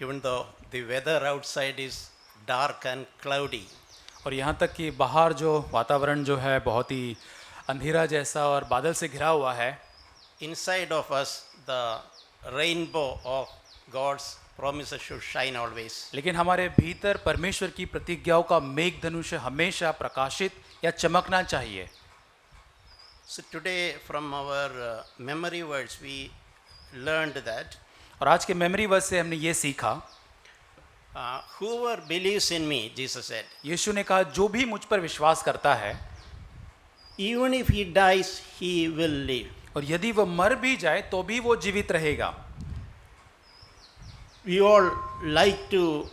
even though the weather outside is dark and cloudy. और यहाँ तक कि बाहर जो वातावरण जो है बहुत ही अंधेरा जैसा और बादल से घिरा हुआ है, Inside of us, the rainbow of God's promises should shine always. लेकिन हमारे भीतर परमेश्वर की प्रतिज्ञाओं का मेघधनुष हमेशा प्रकाशित या चमकना चाहिए। So today, from our memory words, we learned that और आज के मेमोरी वर्स से हमने ये सीखा, whoever believes in me, Jesus said, यीशु ने कहा जो भी मुझ पर विश्वास करता है even if he dies, he will live. और यदि वह मर भी जाए तो भी वो जीवित रहेगा। We all like to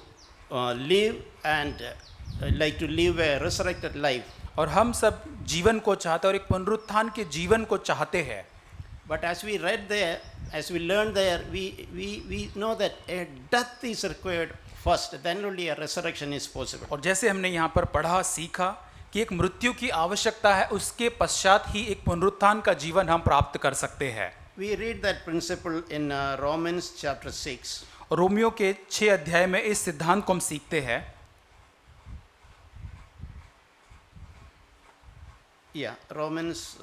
live and like to live a resurrected life. और हम सब जीवन को चाहते हैं और एक पुनरुत्थान के जीवन को चाहते हैं। But as we read there, as we learned there, we know that a death is required first, then only a resurrection is possible. और जैसे हमने यहाँ पर पढ़ा सीखा कि एक मृत्यु की आवश्यकता है, उसके पश्चात ही एक पुनरुत्थान का जीवन हम प्राप्त कर सकते हैं। We read that principle in Romans chapter 6. और रोमियो के 6 अध्याय में इस सिद्धांत को हम सीखते हैं। Yeah, Romans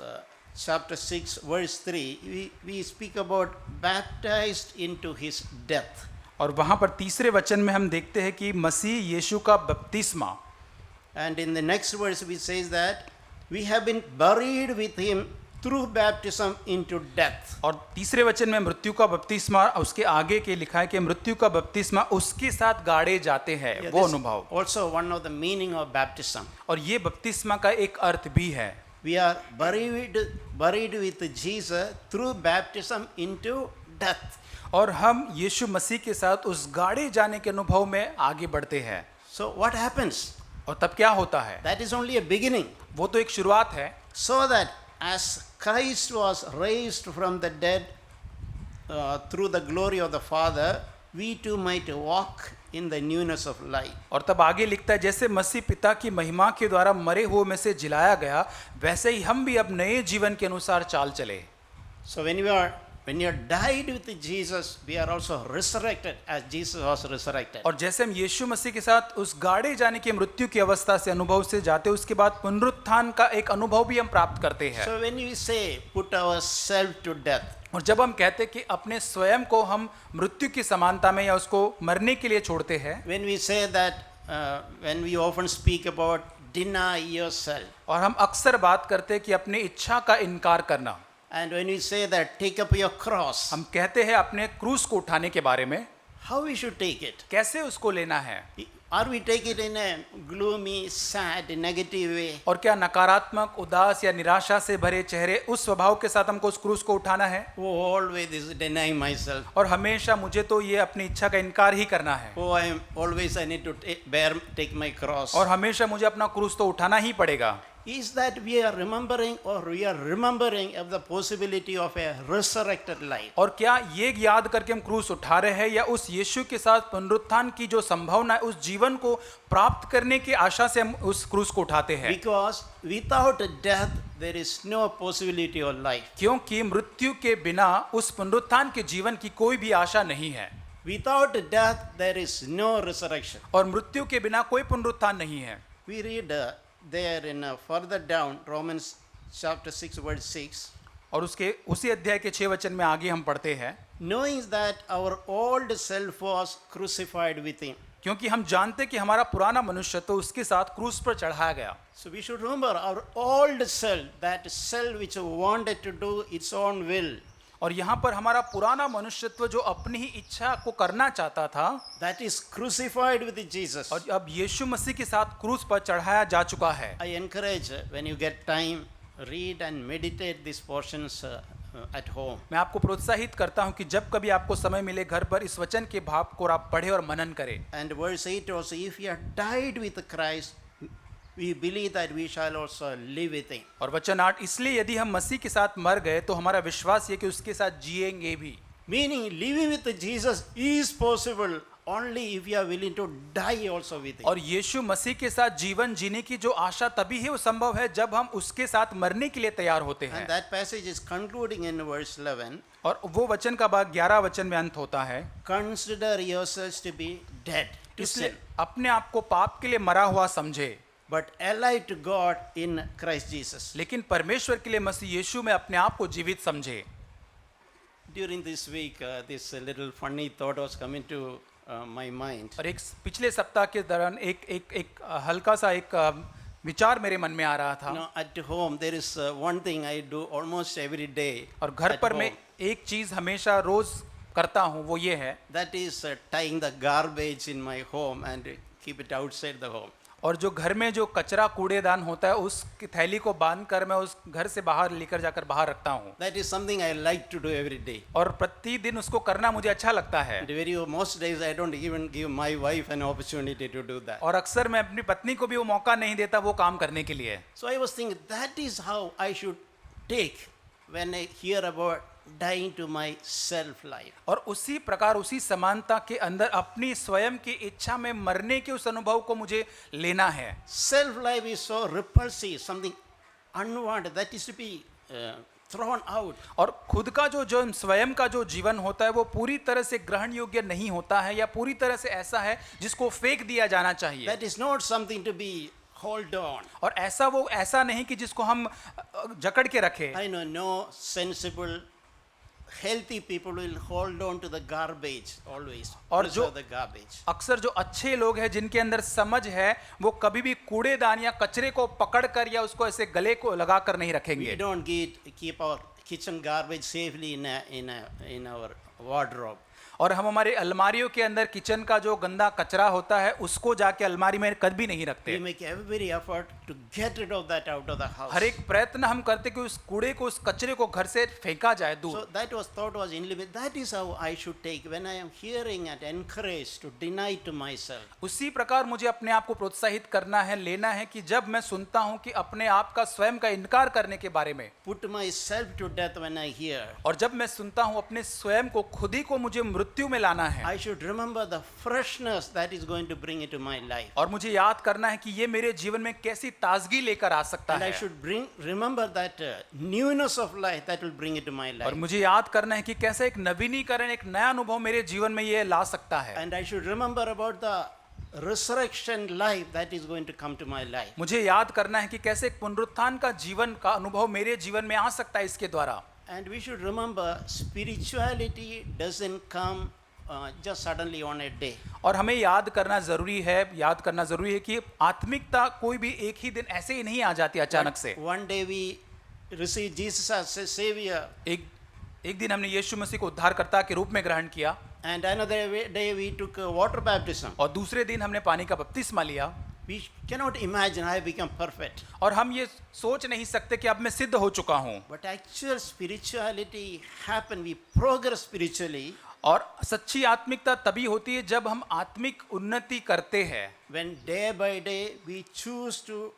chapter 6 verse 3, we speak about baptized into his death. और वहाँ पर तीसरे वचन में हम देखते हैं कि मसीह यीशु का बपतिस्मा, And in the next verse we says that we have been buried with him through baptism into death. और तीसरे वचन में मृत्यु का बपतिस्मा, उसके आगे के लिखा है कि मृत्यु का बपतिस्मा उसके साथ गाड़े जाते हैं। Yeah, वो this अनुभव, also one of the meaning of baptism. और ये बपतिस्मा का एक अर्थ भी है। We are buried with Jesus through baptism into death. और हम यीशु मसीह के साथ उस गाड़े जाने के अनुभव में आगे बढ़ते हैं। So what happens? और तब क्या होता है? That is only a beginning. वो तो एक शुरुआत है। So that as Christ was raised from the dead through the glory of the Father, we too might walk in the newness of life. और तब आगे लिखता है जैसे मसीह पिता की महिमा के द्वारा मरे हुए में से जिलाया गया, वैसे ही हम भी अब नए जीवन के अनुसार चाल चले। So when you are died with Jesus, we are also resurrected as Jesus was resurrected. और जैसे हम यीशु मसीह के साथ उस गाड़े जाने की मृत्यु की अवस्था से अनुभव से जाते, उसके बाद पुनरुत्थान का एक अनुभव भी हम प्राप्त करते हैं। So when we say put ourselves to death, और जब हम कहते हैं कि अपने स्वयं को हम मृत्यु की समानता में या उसको मरने के लिए छोड़ते हैं, when we say that, when we often speak about deny yourself, और हम अक्सर बात करते हैं कि अपनी इच्छा का इनकार करना, and when we say that take up your cross, हम कहते हैं अपने क्रूस को उठाने के बारे में, how we should take it? कैसे उसको लेना है, Or we take it in a gloomy, sad, negative way? और क्या नकारात्मक, उदास या निराशा से भरे चेहरे उस स्वभाव के साथ हमको उस क्रूस को उठाना है? Oh, always this deny myself. और हमेशा मुझे तो ये अपनी इच्छा का इनकार ही करना है, Oh, I need to take my cross. और हमेशा मुझे अपना क्रूस तो उठाना ही पड़ेगा। Is that we are remembering of the possibility of a resurrected life? और क्या ये याद करके हम क्रूस उठा रहे हैं या उस यीशु के साथ पुनरुत्थान की जो संभावना है उस जीवन को प्राप्त करने की आशा से हम उस क्रूस को उठाते हैं? Because without death there is no possibility of life. क्योंकि मृत्यु के बिना उस पुनरुत्थान के जीवन की कोई भी आशा नहीं है, Without death there is no resurrection. और मृत्यु के बिना कोई पुनरुत्थान नहीं है। We read there in further down Romans chapter 6 verse 6. और उसके उसी अध्याय के 6 वचन में आगे हम पढ़ते हैं, Knowing that our old self was crucified with him. क्योंकि हम जानते कि हमारा पुराना मनुष्य तो उसके साथ क्रूस पर चढ़ाया गया। So we should remember our old self, that self which wanted to do its own will, और यहाँ पर हमारा पुराना मनुष्यत्व जो अपनी ही इच्छा को करना चाहता था, that is crucified with Jesus. और अब यीशु मसीह के साथ क्रूस पर चढ़ाया जा चुका है। I encourage when you get time, read and meditate these portions at home. मैं आपको प्रोत्साहित करता हूँ कि जब कभी आपको समय मिले घर पर इस वचन के भाव को आप पढ़े और मनन करें। And verse 8 also, if you have died with Christ, we believe that we shall also live with him. और वचन 8, इसलिए यदि हम मसीह के साथ मर गए तो हमारा विश्वास ये कि उसके साथ जिएंगे भी। Meaning living with Jesus is possible only if you are willing to die also with it. और यीशु मसीह के साथ जीवन जीने की जो आशा तभी है वो संभव है जब हम उसके साथ मरने के लिए तैयार होते हैं। And that passage is concluding in verse 11. और वो वचन का भाग 11 वचन में अंत होता है, Consider yourselves to be dead to इसलिए sin, अपने आप को पाप के लिए मरा हुआ समझे, but alive to God in Christ Jesus. लेकिन परमेश्वर के लिए मसीह यीशु में अपने आप को जीवित समझे। During this week, this little funny thought was coming to my mind. और एक पिछले सप्ताह के दौरान एक हल्का सा एक विचार मेरे मन में आ रहा था। You know, at home there is one thing I do almost every day. और घर at पर मैं home. एक चीज हमेशा रोज करता हूँ, वो ये है, That is tying the garbage in my home and keep it outside the home. और जो घर में जो कचरा कूड़ेदान होता है उस थैली को बांध कर मैं उस घर से बाहर लेकर जाकर बाहर रखता हूँ। That is something I like to do every day. और प्रतिदिन उसको करना मुझे अच्छा लगता है। And most days I don't even give my wife an opportunity to do that. और अक्सर मैं अपनी पत्नी को भी वो मौका नहीं देता वो काम करने के लिए। So I was thinking that is how I should take when I hear about dying to my self life. और उसी प्रकार उसी समानता के अंदर अपनी स्वयं की इच्छा में मरने के उस अनुभव को मुझे लेना है। Self life is so repulsive, something unwanted that is to be thrown out. और खुद का जो स्वयं का जो जीवन होता है वो पूरी तरह से ग्रहण योग्य नहीं होता है या पूरी तरह से ऐसा है जिसको फेंक दिया जाना चाहिए। That is not something to be hold on. और ऐसा नहीं कि जिसको हम जकड़ के रखें। I know no sensible, healthy people will hold on to the garbage always. और Preserve जो the garbage. अक्सर जो अच्छे लोग हैं जिनके अंदर समझ है वो कभी भी कूड़ेदान या कचरे को पकड़ कर या उसको ऐसे गले को लगा कर नहीं We रखेंगे। don't keep our kitchen garbage safely in our wardrobe. और हम हमारे अलमारियों के अंदर किचन का जो गंदा कचरा होता है उसको जाके अलमारी में कभी नहीं रखते। We make every effort to get rid of that out of the house. हर एक प्रयत्न हम करते कि उस कूड़े को, उस कचरे को घर से फेंका जाए दूर। So that thought was in limit. That is how I should take when I am hearing and encouraged to deny to myself. उसी प्रकार मुझे अपने आप को प्रोत्साहित करना है, लेना है कि जब मैं सुनता हूं कि अपने आप का स्वयं का इनकार करने के बारे में, Put myself to death when I hear. और जब मैं सुनता हूं अपने स्वयं को, खुद ही को मुझे मृत्यु में लाना है, I should remember the freshness that is going to bring into my life. और मुझे याद करना है कि ये मेरे जीवन में कैसी ताजगी लेकर आ सकता And I है, should remember that newness of life that will bring into my और life. मुझे याद करना है कि कैसे एक नवीनीकरण, एक नया अनुभव मेरे जीवन में ये ला सकता है। And I should remember about the resurrection life that is going to come to my life. मुझे याद करना है कि कैसे एक पुनरुत्थान का जीवन का अनुभव मेरे जीवन में आ सकता है इसके द्वारा। And we should remember spirituality doesn't come just suddenly on a day. और हमें याद करना जरूरी है कि आत्मिकता कोई भी एक ही दिन ऐसे ही नहीं आ जाती अचानक से। One day we receive Jesus as a savior, एक दिन हमने यीशु मसीह को उद्धारकर्ता के रूप में ग्रहण किया, and another day we took water baptism. और दूसरे दिन हमने पानी का बपतिस्मा लिया। We cannot imagine I have become perfect. और हम ये सोच नहीं सकते कि अब मैं सिद्ध हो चुका हूँ। But actual spirituality happen, we progress spiritually और सच्ची आत्मिकता तभी होती है जब हम आत्मिक उन्नति करते हैं, when day by day we choose to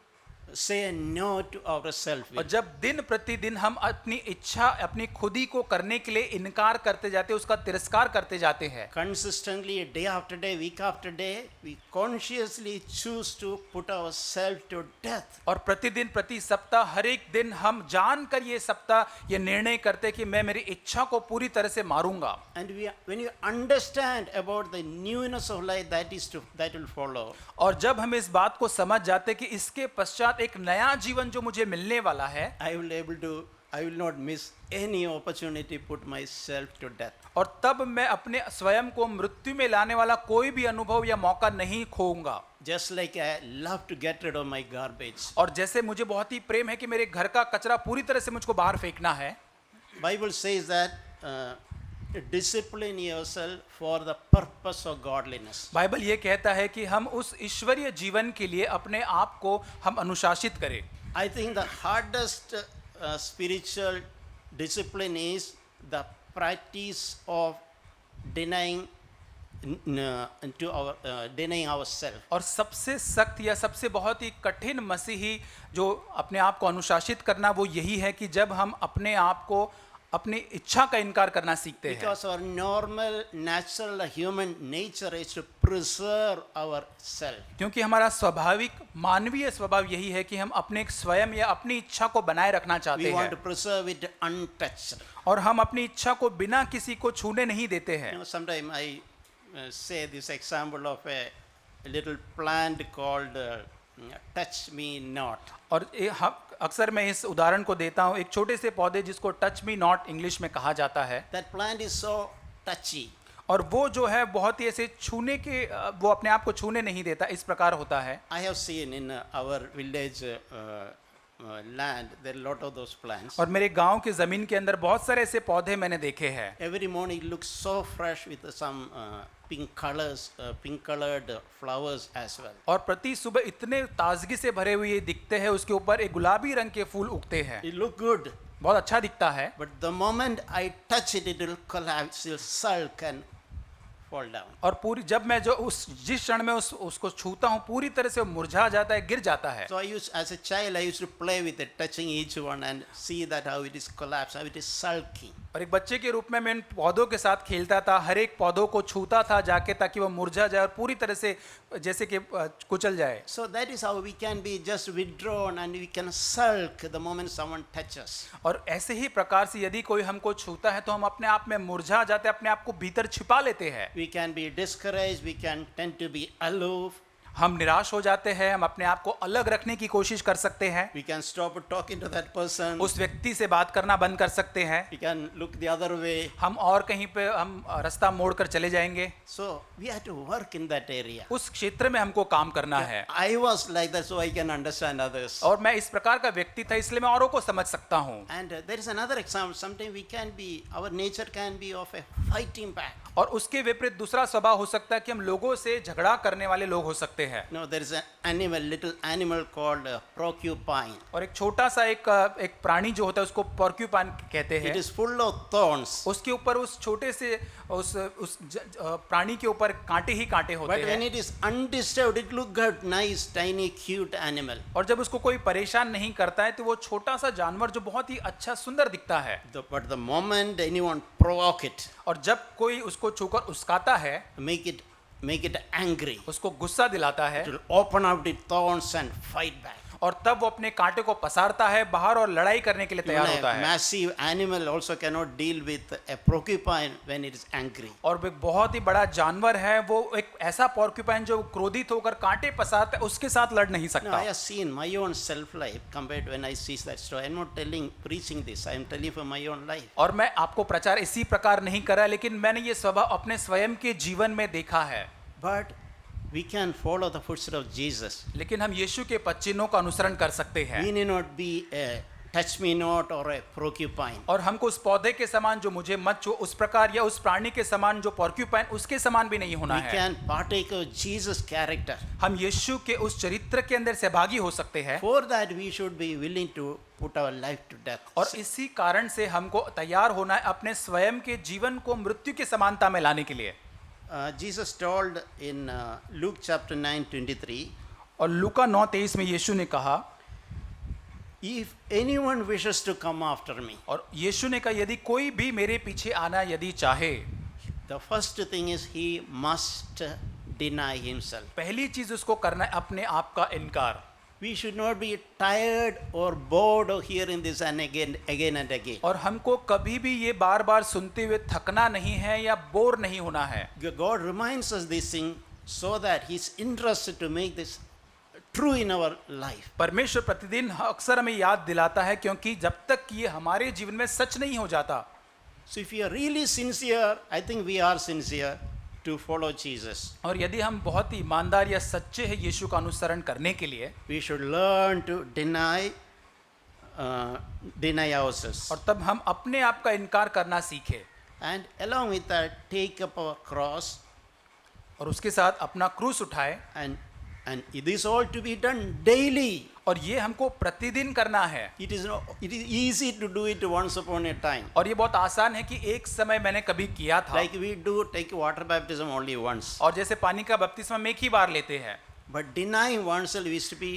say no to our self. और जब दिन प्रतिदिन हम अपनी इच्छा, अपनी खुदी को करने के लिए इनकार करते जाते हैं, उसका तिरस्कार करते जाते हैं। Consistently, day after day, week after day, we consciously choose to put ourselves to death. और प्रतिदिन प्रति सप्ताह हर एक दिन हम जानकर ये निर्णय करते कि मैं मेरी इच्छा को पूरी तरह से मारूंगा। And when you understand about the newness of life that will follow, और जब हम इस बात को समझ जाते कि इसके पश्चात एक नया जीवन जो मुझे मिलने वाला है, I will not miss any opportunity to put myself to death. और तब मैं अपने स्वयं को मृत्यु में लाने वाला कोई भी अनुभव या मौका नहीं खोऊंगा। Just like I love to get rid of my garbage. और जैसे मुझे बहुत ही प्रेम है कि मेरे घर का कचरा पूरी तरह से मुझको बाहर फेंकना है। Bible says that discipline yourself for the purpose of godliness. Bible ये कहता है कि हम उस ईश्वरीय जीवन के लिए अपने आप को हम अनुशासित करें। I think the hardest spiritual discipline is the practice of denying ourselves. और सबसे सख्त या सबसे बहुत ही कठिन मसीही जो अपने आप को अनुशासित करना वो यही है कि जब हम अपने आप को अपनी इच्छा का इनकार करना सीखते हैं, Because our normal, natural human nature is to preserve ourselves. क्योंकि हमारा स्वाभाविक मानवीय स्वभाव यही है कि हम अपने स्वयं या अपनी इच्छा को बनाए रखना चाहते We want हैं to preserve it untouched. और हम अपनी इच्छा को बिना किसी को छूने नहीं देते हैं। Sometimes I say this example of a little plant called touch me not. और अक्सर मैं इस उदाहरण को देता हूँ, एक छोटे से पौधे जिसको टच मी नॉट इंग्लिश में कहा जाता है, That plant is so touchy. और वो जो है बहुत ही ऐसे छूने के वो अपने आप को छूने नहीं देता, इस प्रकार होता है। I have seen in our village land there are a lot of those plants. और मेरे गांव की जमीन के अंदर बहुत सारे ऐसे पौधे मैंने देखे हैं। Every morning it looks so fresh with some pink colors, pink colored flowers as well. और प्रति सुबह इतने ताजगी से भरे हुए दिखते हैं, उसके ऊपर एक गुलाबी रंग के फूल उगते हैं, It look good, बहुत अच्छा दिखता है। but the moment I touch it, it will collapse, it will sulk and fall down. और पूरी जब मैं जो जिस क्षण में उसको छूता हूँ पूरी तरह से वो मुरझा जाता है, गिर जाता है। So as a child, I used to play with it, touching each one and see that how it is collapsed, how it is sulking. और एक बच्चे के रूप में मैं इन पौधों के साथ खेलता था, हर एक पौधों को छूता था जाके ताकि वो मुरझा जाए और पूरी तरह से जैसे कि कुचल जाए। So that is how we can be just withdrawn and we can sulk the moment someone touches. और ऐसे ही प्रकार से यदि कोई हमको छूता है तो हम अपने आप में मुरझा जाते हैं, अपने आप को भीतर छिपा लेते हैं। We can be discouraged, we can tend to be aloof, हम निराश हो जाते हैं, हम अपने आप को अलग रखने की कोशिश कर सकते हैं, we can stop talking to that person, उस व्यक्ति से बात करना बंद कर सकते हैं, we can look the other way. हम और कहीं पे हम रास्ता मोड़ कर चले जाएंगे। So we have to work in that area. उस क्षेत्र में हमको काम करना है। I was like that, so I can understand others. और मैं इस प्रकार का व्यक्ति था, इसलिए मैं औरों को समझ सकता हूँ। And there is another example. Sometimes we can be, our nature can be of a fighting back. और उसके विपरीत दूसरा स्वभाव हो सकता है कि हम लोगों से झगड़ा करने वाले लोग हो सकते हैं। No, there is an animal, little animal called porcupine. और एक छोटा सा एक प्राणी जो होता है उसको पोर्क्यूपाइन कहते It हैं। is full of thorns. उसके ऊपर उस छोटे से प्राणी के ऊपर कांटे ही कांटे होते But when हैं। it is undisturbed, it look good, nice, tiny, cute animal. और जब उसको कोई परेशान नहीं करता है तो वो छोटा सा जानवर जो बहुत ही अच्छा सुंदर दिखता है, But the moment anyone provoke it, और जब कोई उसको छूकर उस्काता है, make it angry, उसको गुस्सा दिलाता है, it will open up the thorns and fight back. और तब वो अपने कांटे को पसारता है बाहर और लड़ाई करने के लिए Even तैयार a होता है। massive animal also cannot deal with a porcupine when it is angry. और वो एक बहुत ही बड़ा जानवर है, वो एक ऐसा पोर्क्यूपाइन जो क्रोधित होकर कांटे पसारता है, उसके साथ लड़ नहीं No, सकता। I have seen my own self-life compared when I see that story. I am not preaching this. I am telling for my own life. और मैं आपको प्रचार इसी प्रकार नहीं करा, लेकिन मैंने ये स्वभाव अपने स्वयं के जीवन में देखा है। But we can follow the footsteps of Jesus. लेकिन हम यीशु के पद चिन्हों का अनुसरण कर सकते हैं। We need not be a touch me not or a porcupine. और हमको उस पौधे के समान जो मुझे मत छू उस प्रकार, या उस प्राणी के समान जो पोर्क्यूपाइन उसके समान भी नहीं होना We है। can partake of Jesus' character. हम यीशु के उस चरित्र के अंदर सहभागी हो सकते हैं। For that we should be willing to put our life to death. और इसी कारण से हमको तैयार होना है अपने स्वयं के जीवन को मृत्यु की समानता में लाने के लिए। Jesus told in Luke chapter 9:23, और लूका 9:23 में यीशु ने कहा, if anyone wishes to come after me, और यीशु ने कहा यदि कोई भी मेरे पीछे आना यदि चाहे, the first thing is he must deny himself. पहली चीज उसको करना है अपने आप का इनकार। We should not be tired or bored of hearing this and again and again. और हमको कभी भी ये बार बार सुनते हुए थकना नहीं है या बोर नहीं होना है। God reminds us this thing so that He's interested to make this true in our life. परमेश्वर प्रतिदिन अक्सर हमें याद दिलाता है, क्योंकि जब तक ये हमारे जीवन में सच नहीं हो जाता। So if we are really sincere, I think we are sincere to follow Jesus. और यदि हम बहुत ही ईमानदार या सच्चे हैं यीशु का अनुसरण करने के लिए, We should learn to deny ourselves. और तब हम अपने आप का इनकार करना सीखे, And along with that, take up our cross. और उसके साथ अपना क्रूस उठाए। And it is all to be done daily. और ये हमको प्रतिदिन करना है। It is easy to do it once upon a time. और ये बहुत आसान है कि एक समय मैंने कभी किया था। Like we do take water baptism only once. और जैसे पानी का बपतिस्मा हम एक ही बार लेते हैं। But denying oneself is to be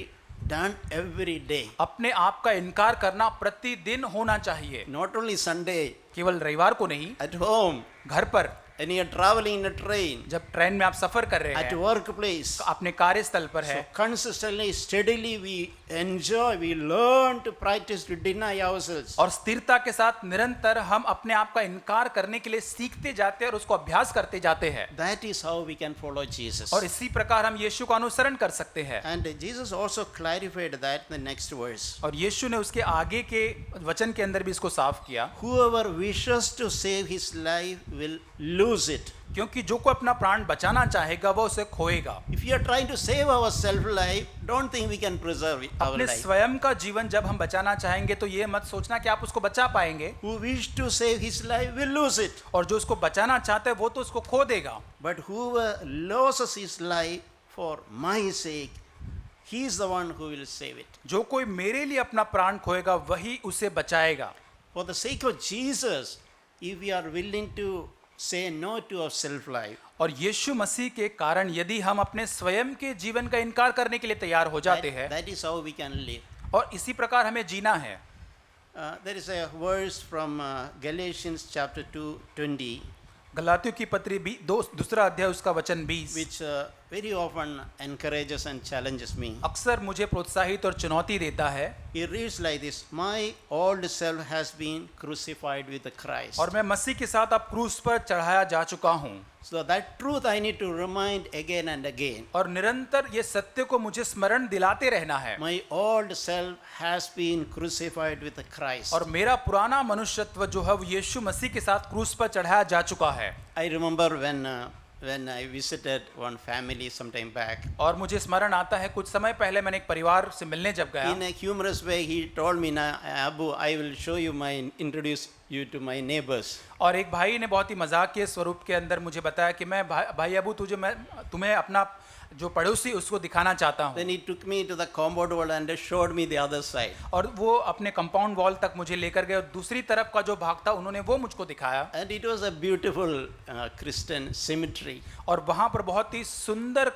done every day. अपने आप का इनकार करना प्रतिदिन होना चाहिए, Not only Sunday, केवल रविवार को नहीं, at home, घर पर, when you are traveling in a train, जब ट्रेन में आप सफर कर रहे at हैं, workplace. अपने कार्यस्थल पर So है, consistently, steadily we enjoy, we learn to practice to deny ourselves. और स्थिरता के साथ निरंतर हम अपने आप का इनकार करने के लिए सीखते जाते हैं और उसको अभ्यास करते जाते हैं, That is how we can follow Jesus. और इसी प्रकार हम यीशु का अनुसरण कर सकते हैं। And Jesus also clarified that in the next verse. और यीशु ने उसके आगे के वचन के अंदर भी इसको साफ किया, Whoever wishes to save his life will lose it. क्योंकि जो कोई अपना प्राण बचाना चाहेगा वो उसे खोएगा। If you are trying to save our self-life, don't think we can preserve our अपने life. स्वयं का जीवन जब हम बचाना चाहेंगे तो ये मत सोचना कि आप उसको बचा पाएंगे, Who wish to save his life will lose it. और जो उसको बचाना चाहता है वो तो उसको खो देगा। But whoever loses his life for my sake, he is the one who will save it. जो कोई मेरे लिए अपना प्राण खोएगा वही उसे बचाएगा। For the sake of Jesus, if we are willing to say no to our self-life, और यीशु मसीह के कारण यदि हम अपने स्वयं के जीवन का इनकार करने के लिए तैयार हो जाते हैं, that is how we can live. और इसी प्रकार हमें जीना है। There is a verse from Galatians chapter 2:20, गलातियों की पत्री दूसरा अध्याय उसका वचन 20 which very often encourages and challenges me. अक्सर मुझे प्रोत्साहित और चुनौती देता है। It reads like this: My old self has been crucified with Christ. और मैं मसीह के साथ अब क्रूस पर चढ़ाया जा चुका हूँ, So that truth I need to remind again and again. और निरंतर ये सत्य को मुझे स्मरण दिलाते रहना है। My old self has been crucified with Christ. और मेरा पुराना मनुष्यत्व जो है वो यीशु मसीह के साथ क्रूस पर चढ़ाया जा चुका है। I remember when I visited one family some time back. और मुझे स्मरण आता है कुछ समय पहले मैंने एक परिवार से मिलने जब गया, In a humorous way, he told me, "Na Abu, I will show you introduce you to my neighbors." और एक भाई ने बहुत ही मजाक के स्वरूप के अंदर मुझे बताया कि मैं भाई अबू मैं तुम्हें अपना जो पड़ोसी उसको दिखाना चाहता हूँ। Then he took me to the compound wall and showed me the other side. और वो अपने कंपाउंड वॉल तक मुझे लेकर गए और दूसरी तरफ का जो भाग था उन्होंने वो मुझको दिखाया। And it was a beautiful Christian cemetery. और वहाँ पर बहुत ही सुंदर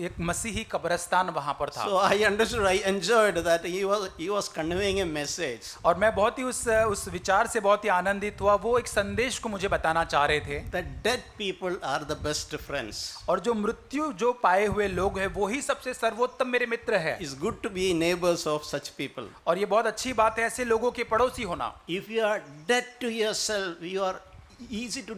एक मसीही कब्रिस्तान वहाँ पर था। So I understood, I enjoyed that he was conveying a message. और मैं बहुत ही उस विचार से बहुत ही आनंदित हुआ। वो एक संदेश को मुझे बताना चाह रहे थे। That dead people are the best friends. और जो मृत्यु जो पाए हुए लोग हैं वो ही सबसे सर्वोत्तम मेरे मित्र है। It's good to be neighbors of such people. और ये बहुत अच्छी बात है ऐसे लोगों के पड़ोसी होना। If you are dead to yourself, you are easy to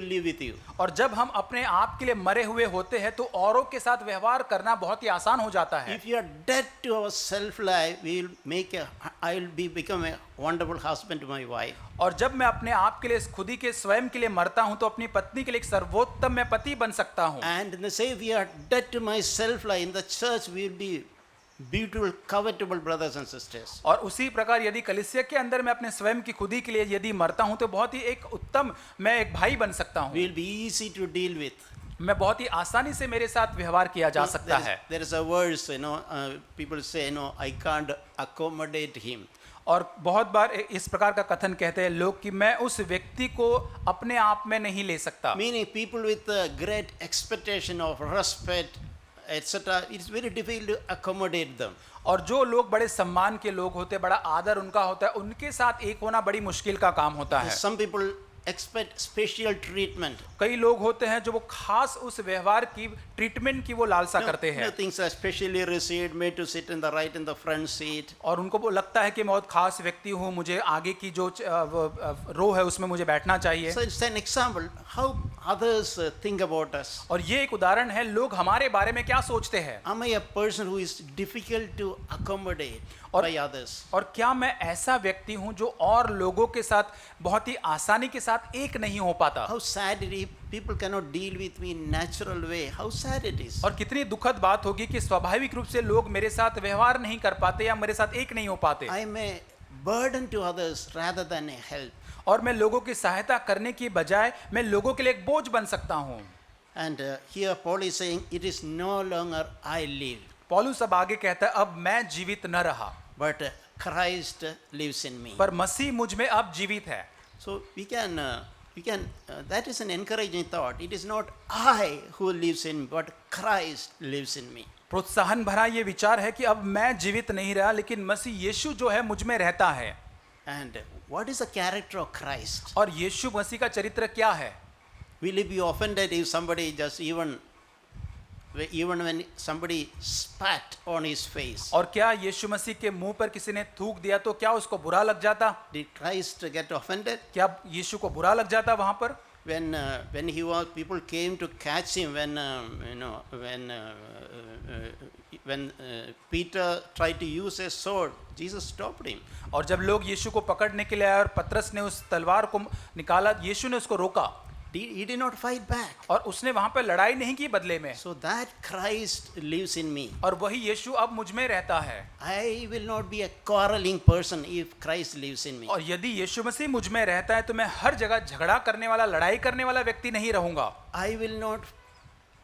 live with you. और जब हम अपने आप के लिए मरे हुए होते हैं तो औरों के साथ व्यवहार करना बहुत ही आसान हो जाता है। If you are dead to our self life, I will become a wonderful husband to my wife. और जब मैं अपने आप के लिए खुदी के स्वयं के लिए मरता हूं तो अपनी पत्नी के लिए एक सर्वोत्तम मैं पति बन सकता हूं। And in the same, we are dead to my self life. In the church, we will be beautiful, covetable brothers and sisters. और उसी प्रकार यदि कलीसिया के अंदर मैं अपने स्वयं की खुदी के लिए यदि मरता हूं तो बहुत ही एक उत्तम मैं एक भाई बन सकता हूं। We will be easy to deal with. मैं बहुत ही आसानी से मेरे साथ व्यवहार किया जा सकता है। There is a verse, people say, I can't accommodate him. और बहुत बार इस प्रकार का कथन कहते हैं लोग कि मैं उस व्यक्ति को अपने आप में नहीं ले सकता। Meaning people with a great expectation of respect, etc., it's very difficult to accommodate them. और जो लोग बड़े सम्मान के लोग होते हैं, बड़ा आदर उनका होता है, उनके साथ एक होना बड़ी मुश्किल का काम होता है। Some people expect special treatment. कई लोग होते हैं जो वो खास उस व्यवहार की ट्रीटमेंट की वो लालसा करते हैं। Things are specially received, made to sit in the front seat. और उनको वो लगता है कि मैं बहुत खास व्यक्ति हूँ, मुझे आगे की जो रो है उसमें मुझे बैठना चाहिए। So it's an example how others think about us. और ये एक उदाहरण है लोग हमारे बारे में क्या सोचते हैं। Am I a person who is difficult to accommodate by others? और क्या मैं ऐसा व्यक्ति हूँ जो और लोगों के साथ बहुत ही आसानी के साथ एक नहीं हो पाता। How sad it is, people cannot deal with me in natural way. How sad it is. और कितनी दुखद बात होगी कि स्वाभाविक रूप से लोग मेरे साथ व्यवहार नहीं कर पाते या मेरे साथ एक नहीं हो पाते। I am a burden to others rather than a help. और मैं लोगों की सहायता करने की बजाय मैं लोगों के लिए एक बोझ बन सकता हूँ। And here Paul is saying, it is no longer I live, पौलुस अब आगे कहता है अब मैं जीवित न रहा but Christ lives in me. पर मसीह मुझ में अब जीवित है। So we can that is an encouraging thought. It is not I who lives in me, but Christ lives in me. प्रोत्साहन भरा ये विचार है कि अब मैं जीवित नहीं रहा, लेकिन मसीह यीशु जो है मुझ में रहता है। And what is the character of Christ? और यीशु मसीह का चरित्र क्या है? Will you be offended if somebody just even when somebody spat on his face? और क्या यीशु मसीह के मुंह पर किसी ने थूक दिया तो क्या उसको बुरा लग जाता? Did Christ get offended? क्या यीशु को बुरा लग जाता वहां पर? When he was, people came to catch him when Peter tried to use a sword, Jesus stopped him. और जब लोग यीशु को पकड़ने के लिए आए और पतरस ने उस तलवार को निकाला, यीशु ने उसको रोका He did not fight back. और उसने वहां पर लड़ाई नहीं की बदले में। So that Christ lives in me. और वही यीशु अब मुझ में रहता है। I will not be a quarreling person if Christ lives in me. और यदि यीशु मसीह मुझ में रहता है तो मैं हर जगह झगड़ा करने वाला, लड़ाई करने वाला व्यक्ति नहीं रहूंगा। I will not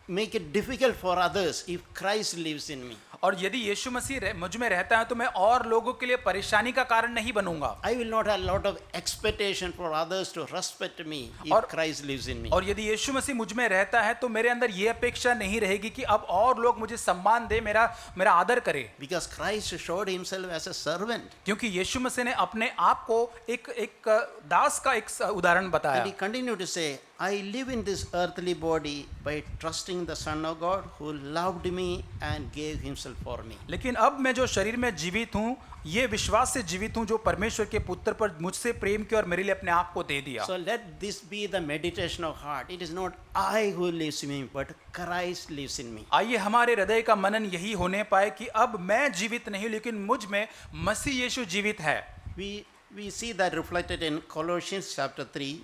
make it difficult for others if Christ lives in me. और यदि यीशु मसीह मुझ में रहता है तो मैं और लोगों के लिए परेशानी का कारण नहीं बनूंगा। I will not have a lot of expectation for others to respect me if Christ lives in me. और यदि यीशु मसीह मुझ में रहता है तो मेरे अंदर ये अपेक्षा नहीं रहेगी कि अब और लोग मुझे सम्मान दे, मेरा आदर करे। Because Christ showed himself as a servant. क्योंकि यीशु मसीह ने अपने आप को एक दास का एक उदाहरण बताया। And he continued to say, I live in this earthly body by trusting the Son of God who loved me and gave himself for me. लेकिन अब मैं जो शरीर में जीवित हूँ, ये विश्वास से जीवित हूँ जो परमेश्वर के पुत्र पर मुझसे प्रेम किया और मेरे लिए अपने आप को दे दिया। So let this be the meditation of heart. It is not I who lives in me, but Christ lives in me. आइए हमारे हृदय का मनन यही होने पाए कि अब मैं जीवित नहीं लेकिन मुझ में मसीह यीशु जीवित है। We see that reflected in Colossians chapter 3.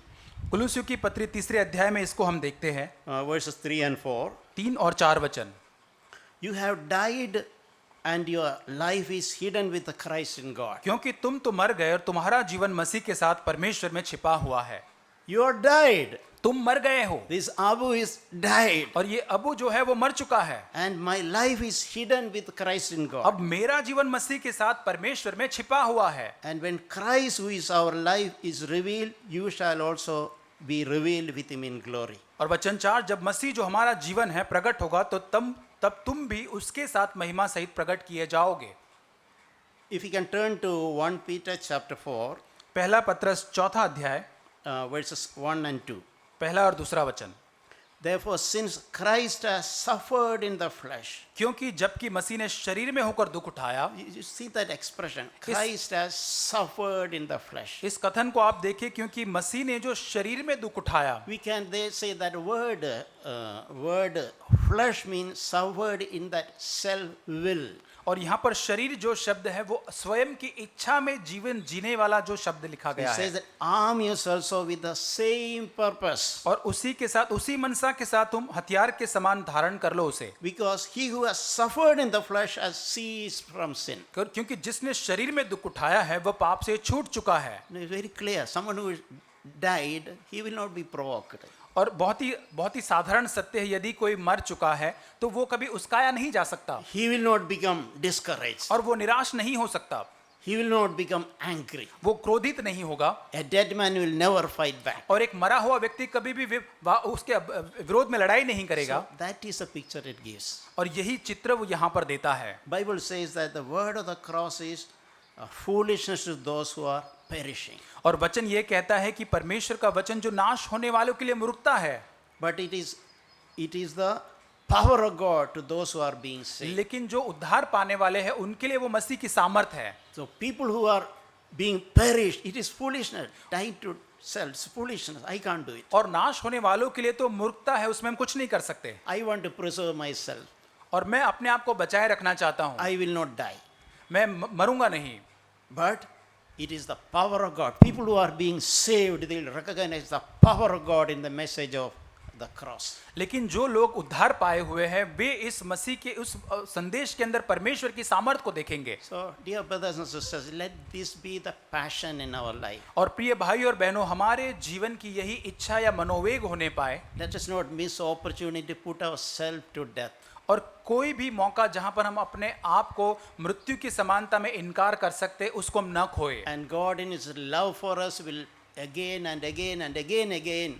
कुलुस्सियों की पत्री 3 अध्याय में इसको हम देखते हैं, verses 3 and 4. 3 और 4 वचन। You have died and your life is hidden with Christ in God. क्योंकि तुम तो मर गए और तुम्हारा जीवन मसीह के साथ परमेश्वर में छिपा हुआ है। You are died. तुम मर गए हो। This Abu is died. और ये अबू जो है वो मर चुका है। And my life is hidden with Christ in God. अब मेरा जीवन मसीह के साथ परमेश्वर में छिपा हुआ है। And when Christ who is our life is revealed, you shall also be revealed with him in glory. और वचन 4, जब मसीह जो हमारा जीवन है प्रकट होगा तो तब तुम भी उसके साथ महिमा सहित प्रकट किए जाओगे। If you can turn to 1 Peter chapter 4, पहला पत्रस 4 अध्याय verses 1 and 2. पहला और दूसरा वचन। Therefore, since Christ has suffered in the flesh, क्योंकि जबकि मसीह ने शरीर में होकर दुख उठाया, you see that expression, Christ has suffered in the flesh. इस कथन को आप देखिए, क्योंकि मसीह ने जो शरीर में दुख उठाया। We can say that word flesh means suffered in that self will. और यहाँ पर शरीर जो शब्द है वो स्वयं की इच्छा में जीवन जीने वाला जो शब्द लिखा It गया says है। that arm yourself so with the same purpose. और उसी के साथ, उसी मनसा के साथ तुम हथियार के समान धारण कर लो उसे। Because he who has suffered in the flesh has ceased from sin. क्योंकि जिसने शरीर में दुख उठाया है वह पाप से छूट चुका है। It's very clear. Someone who died, he will not be provoked. और बहुत ही साधारण सत्य है, यदि कोई मर चुका है तो वो कभी उस्काया नहीं जा सकता। He will not become discouraged. और वो निराश नहीं हो सकता। He will not become angry. वो क्रोधित नहीं होगा। A dead man will never fight back. और एक मरा हुआ व्यक्ति कभी भी उसके विरोध में लड़ाई नहीं करेगा। So that is the picture it gives. और यही चित्र वो यहाँ पर देता है। Bible says that the word of the cross is foolishness to those who are perishing. और वचन ये कहता है कि परमेश्वर का वचन जो नाश होने वालों के लिए मूर्खता है, But it is the power of God to those who are being saved. लेकिन जो उद्धार पाने वाले हैं उनके लिए वो मसीह की सामर्थ है। So people who are being perished, it is foolishness. Dying to self, it's foolishness. I can't do it. और नाश होने वालों के लिए तो मूर्खता है, उसमें हम कुछ नहीं कर सकते। I want to preserve myself. और मैं अपने आप को बचाए रखना चाहता हूँ। I will not die. मैं मरूंगा नहीं। But it is the power of God. People who are being saved, they will recognize the power of God in the message of the cross. लेकिन जो लोग उद्धार पाए हुए हैं वे इस मसीह के उस संदेश के अंदर परमेश्वर की सामर्थ को देखेंगे। So, dear brothers and sisters, let this be the passion in our life. और प्रिय भाई और बहनों, हमारे जीवन की यही इच्छा या मनोवेग होने पाए। Let us not miss opportunity to put ourselves to death. और कोई भी मौका जहां पर हम अपने आप को मृत्यु की समानता में इनकार कर सकते उसको हम न खोए। And God in His love for us will again and again and again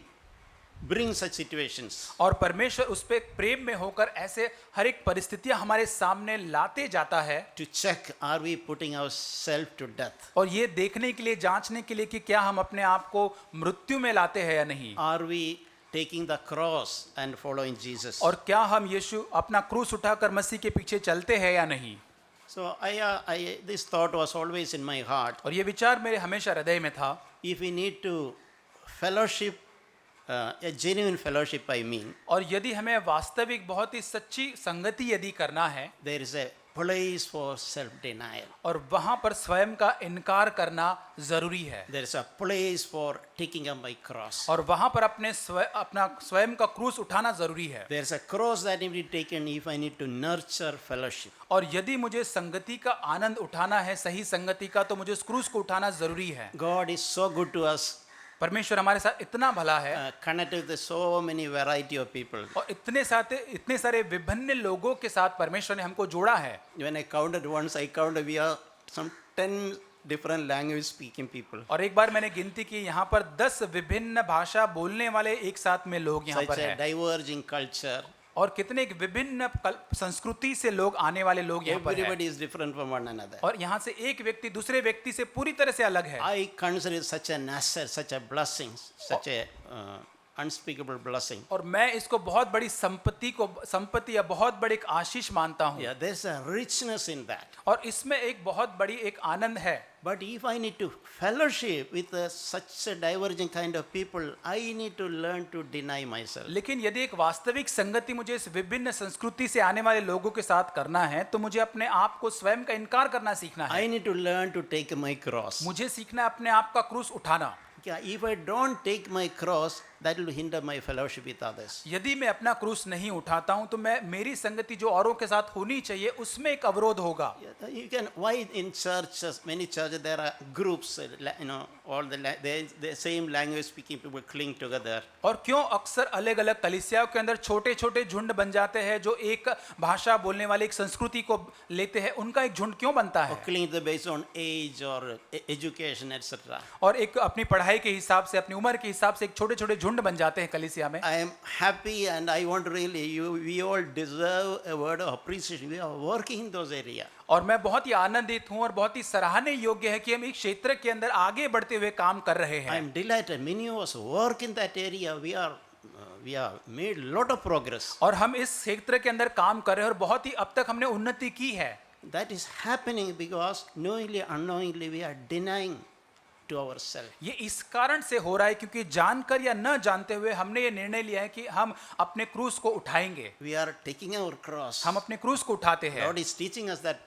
bring such situations. और परमेश्वर उस पे प्रेम में होकर ऐसे हर एक परिस्थितियां हमारे सामने लाते जाता है To check, are we putting ourselves to death? और ये देखने के लिए, जांचने के लिए कि क्या हम अपने आप को मृत्यु में लाते हैं या नहीं, Are we taking the cross and following Jesus? और क्या हम यीशु अपना क्रूस उठाकर मसीह के पीछे चलते हैं या नहीं। So this thought was always in my heart. और ये विचार मेरे हमेशा हृदय में था, If we need to fellowship, a genuine fellowship, I mean, और यदि हमें वास्तविक बहुत ही सच्ची संगति यदि करना है, there is a place for self-denial. और वहां पर स्वयं का इनकार करना जरूरी है, There is a place for taking up my cross. और वहां पर अपना स्वयं का क्रूस उठाना जरूरी है। There is a cross that need to be taken if I need to nurture fellowship. और यदि मुझे संगति का आनंद उठाना है, सही संगति का, तो मुझे उस क्रूस को उठाना जरूरी है। God is so good to us, परमेश्वर हमारे साथ इतना भला है, connected with so many variety of people. और इतने सारे विभिन्न लोगों के साथ परमेश्वर ने हमको जोड़ा है। When I counted once, I counted we are some 10 different language speaking people. और एक बार मैंने गिनती की, यहाँ पर 10 विभिन्न भाषा बोलने वाले एक साथ में लोग यहाँ Such पर a हैं, diverging culture. और कितने एक विभिन्न संस्कृति से लोग आने वाले लोग यहाँ पर हैं, Everybody is different from one another. और यहाँ से एक व्यक्ति दूसरे व्यक्ति से पूरी तरह से अलग है। I consider it such an asset, such a blessing, such a unspeakable blessing. और मैं इसको बहुत बड़ी संपत्ति या बहुत बड़ी एक आशीष मानता हूँ। Yeah, there's a richness in that. और इसमें एक बहुत बड़ी एक आनंद है। But if I need to fellowship with such a diverging kind of people, I need to learn to deny myself. लेकिन यदि एक वास्तविक संगति मुझे इस विभिन्न संस्कृति से आने वाले लोगों के साथ करना है, तो मुझे अपने आप को स्वयं का इनकार करना सीखना है। I need to learn to take my cross. मुझे सीखना है अपने आप का क्रूस उठाना। Yeah, if I don't take my cross, that will hinder my fellowship with others. यदि मैं अपना क्रूस नहीं उठाता हूं, तो मेरी संगति जो औरों के साथ होनी चाहिए उसमें एक अवरोध होगा। Yeah, you can. Why in churches, many churches, there are groups, all the same language speaking people cling together. और क्यों अक्सर अलग अलग कलीसियाओं के अंदर छोटे छोटे झुंड बन जाते हैं, जो एक भाषा बोलने वाले एक संस्कृति को लेते हैं, उनका एक झुंड क्यों बनता Or है? cling to based on age or education, etc. और एक अपनी पढ़ाई के हिसाब से, अपनी उम्र के हिसाब से एक छोटे छोटे झुंड बन जाते हैं कलीसिया में। I am happy and I want really we all deserve a word of appreciation. We are working in those areas. और मैं बहुत ही आनंदित हूं और बहुत ही सराहनीय योग्य है कि हम इस क्षेत्र के अंदर आगे बढ़ते हुए काम कर रहे I हैं। am delighted. Many of us work in that area. We are made lot of progress. और हम इस क्षेत्र के अंदर काम कर रहे हैं और बहुत ही अब तक हमने उन्नति की है। That is happening because knowingly, unknowingly, we are denying to ourselves. ये इस कारण से हो रहा है क्योंकि जानकर या न जानते हुए हमने ये निर्णय लिया है कि हम अपने क्रूस को उठाएंगे। We are taking our cross. हम अपने क्रूस को उठाते हैं, Lord is teaching us that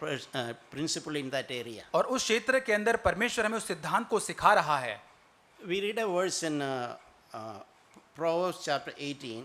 principle in that area. और उस क्षेत्र के अंदर परमेश्वर हमें उस सिद्धांत को सिखा रहा है। We read a verse in Proverbs chapter 18.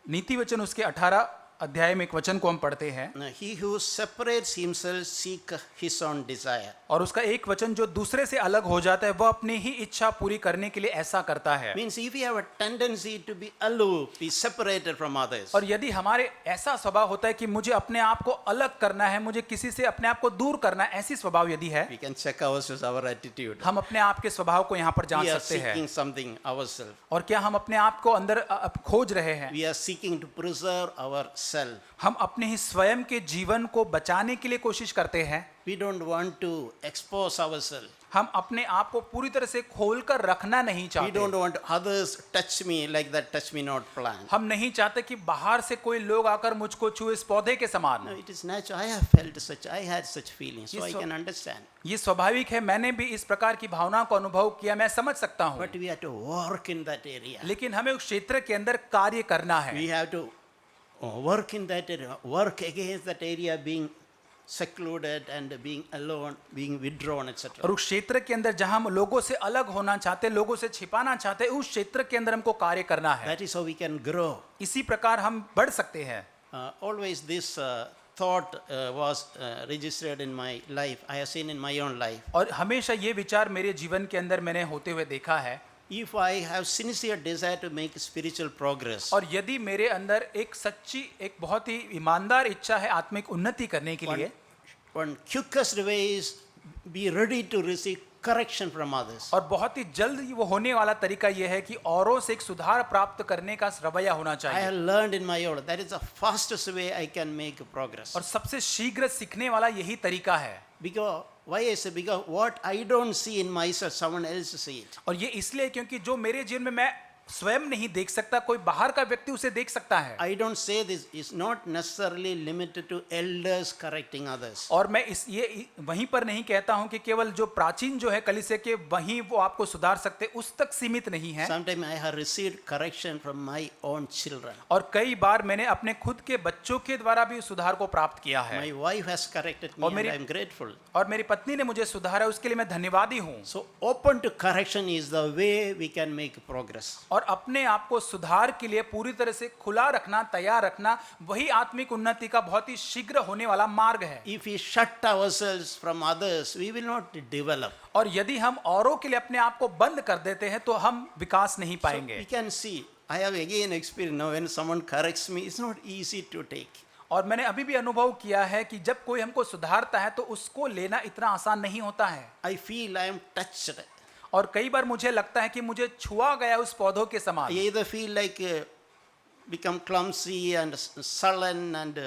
नीति वचन उसके 18 अध्याय में एक वचन को हम पढ़ते हैं, He who separates himself seek his own desire. और उसका एक वचन जो दूसरे से अलग हो जाता है, वह अपनी ही इच्छा पूरी करने के लिए ऐसा करता है। Means if we have a tendency to be aloof, be separated from others. और यदि हमारे ऐसा स्वभाव होता है कि मुझे अपने आप को अलग करना है, मुझे किसी से अपने आप को दूर करना है, ऐसी स्वभाव यदि है, We can check ourselves, our attitude. हम अपने आप के स्वभाव को यहाँ पर जान We are सकते हैं। seeking something ourselves. और क्या हम अपने आप को अंदर खोज रहे हैं? We are seeking to preserve ourselves. हम अपने ही स्वयं के जीवन को बचाने के लिए कोशिश करते हैं। We don't want to expose ourselves. हम अपने आप को पूरी तरह से खोलकर रखना नहीं We चाहते। don't want others touch me like that touch me not plant. हम नहीं चाहते कि बाहर से कोई लोग आकर मुझको छुए इस पौधे के No, समान। it is natural. I had such feelings, so I Yes, can understand. ये स्वाभाविक है, मैंने भी इस प्रकार की भावना को अनुभव किया, मैं समझ सकता हूँ। But we have to work in that area. लेकिन हमें उस क्षेत्र के अंदर कार्य करना है। We have to work in that area, work against that area being secluded and being alone, being withdrawn, etc. और उस क्षेत्र के अंदर जहां हम लोगों से अलग होना चाहते, लोगों से छिपाना चाहते, उस क्षेत्र के अंदर हमको कार्य करना है। That is how we can grow. इसी प्रकार हम बढ़ सकते हैं। Always this thought was registered in my life. I have seen in my own life. और हमेशा ये विचार मेरे जीवन के अंदर मैंने होते हुए देखा है। If I have sincere desire to make spiritual progress, और यदि मेरे अंदर एक सच्ची, एक बहुत ही ईमानदार इच्छा है आत्मिक उन्नति करने के लिए, one quickest way is be ready to receive correction from others. और बहुत ही जल्द वो होने वाला तरीका ये है कि औरों से एक सुधार प्राप्त करने का रवैया होना I चाहिए। have learned in my own that is the fastest way I can make progress. और सबसे शीघ्र सीखने वाला यही तरीका है। Because why I say, because what I don't see in myself, someone else see it. और ये इसलिए क्योंकि जो मेरे जीवन में मैं स्वयं नहीं देख सकता, कोई बाहर का व्यक्ति उसे देख सकता है। I don't say this is not necessarily limited to elders correcting others. और मैं ये वहीं पर नहीं कहता हूं कि केवल जो प्राचीन जो है कलीसिया के वहीं वो आपको सुधार सकते, उस तक सीमित नहीं है। Sometimes I have received correction from my own children. और कई बार मैंने अपने खुद के बच्चों के द्वारा भी सुधार को प्राप्त किया है। My wife has corrected me और and मेरी- I am grateful. और मेरी पत्नी ने मुझे सुधारा, उसके लिए मैं धन्यवादी हूँ। So open to correction is the way we can make progress. और अपने आप को सुधार के लिए पूरी तरह से खुला रखना, तैयार रखना, वही आत्मिक उन्नति का बहुत ही शीघ्र होने वाला मार्ग है। If we shut ourselves from others, we will not develop. और यदि हम औरों के लिए अपने आप को बंद कर देते हैं तो हम विकास नहीं So पाएंगे। we can see, I have again experienced now when someone corrects me, it's not easy to take. और मैंने अभी भी अनुभव किया है कि जब कोई हमको सुधारता है तो उसको लेना इतना आसान नहीं होता है। I feel I am touched. और कई बार मुझे लगता है कि मुझे छुआ गया उस पौधों के I समान। either feel like become clumsy and sullen and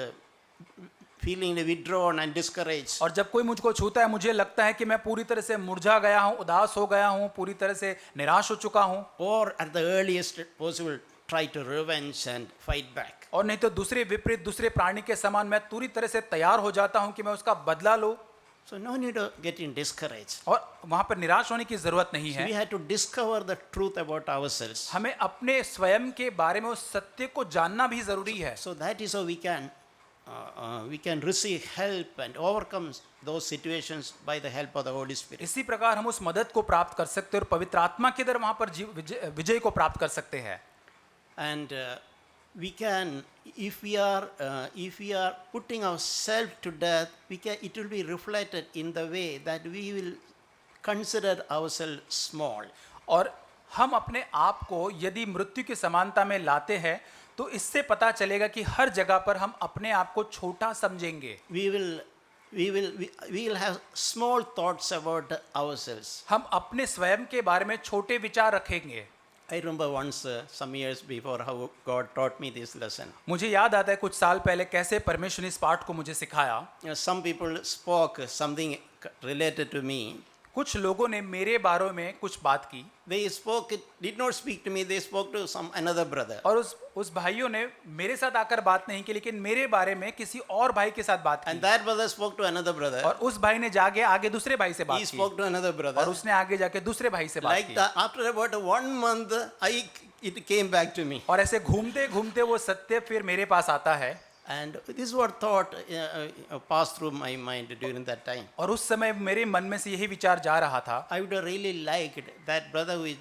feeling withdrawn and discouraged. और जब कोई मुझको छूता है मुझे लगता है कि मैं पूरी तरह से मुरझा गया हूँ, उदास हो गया हूँ, पूरी तरह से निराश हो चुका हूँ। Or at the earliest possible try to revenge and fight back. और नहीं तो दूसरे विपरीत, दूसरे प्राणी के समान मैं पूरी तरह से तैयार हो जाता हूँ कि मैं उसका बदला लूँ। So no need of getting discouraged. और वहां पर निराश होने की जरूरत नहीं So we है। have to discover the truth about ourselves. हमें अपने स्वयं के बारे में उस सत्य को जानना भी जरूरी है। So that is how we can receive help and overcome those situations by the help of the Holy Spirit. इसी प्रकार हम उस मदद को प्राप्त कर सकते हैं और पवित्र आत्मा के द्वारा वहां पर विजय को प्राप्त कर सकते हैं। And we can, if we are putting ourselves to death, it will be reflected in the way that we will consider ourselves small. और हम अपने आप को यदि मृत्यु की समानता में लाते हैं तो इससे पता चलेगा कि हर जगह पर हम अपने आप को छोटा समझेंगे। We will have small thoughts about ourselves. हम अपने स्वयं के बारे में छोटे विचार रखेंगे। I remember once, some years before, how God taught me this lesson. मुझे याद आता है कुछ साल पहले कैसे परमेश्वर ने इस पाठ को मुझे सिखाया। Some people spoke something related to me. कुछ लोगों ने मेरे बारे में कुछ बात की Did not speak to me, they spoke to another brother. और उस भाइयों ने मेरे साथ आकर बात नहीं की, लेकिन मेरे बारे में किसी और भाई के साथ बात And की। that brother spoke to another brother. और उस भाई ने जाके आगे दूसरे भाई से बात He की spoke to another brother. और उसने आगे जाके दूसरे भाई से बात Like की। that, after about 1 month, it came back to me. और ऐसे घूमते घूमते वो सत्य फिर मेरे पास आता है। And this is what thought passed through my mind during that time. और उस समय मेरे मन में से यही विचार जा रहा था। I would have really liked that brother who is,